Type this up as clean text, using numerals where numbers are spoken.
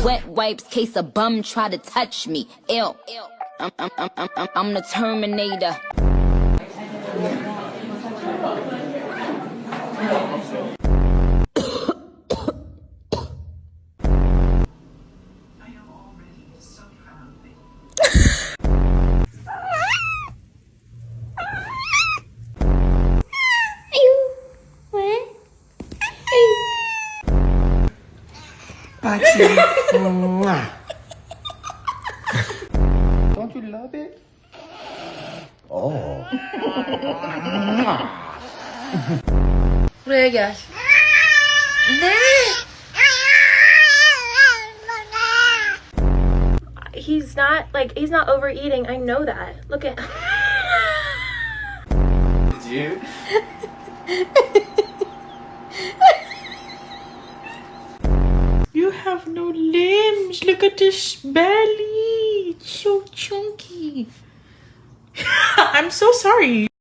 wet wipes, case a bum try to touch me. Ew. I'm the Terminator. Don't you love it? Oh. Buraya gel. Ne? He's not overeating. I know that. Look at. Did you? You have no limbs. Look at this belly. It's so chunky. I'm so sorry.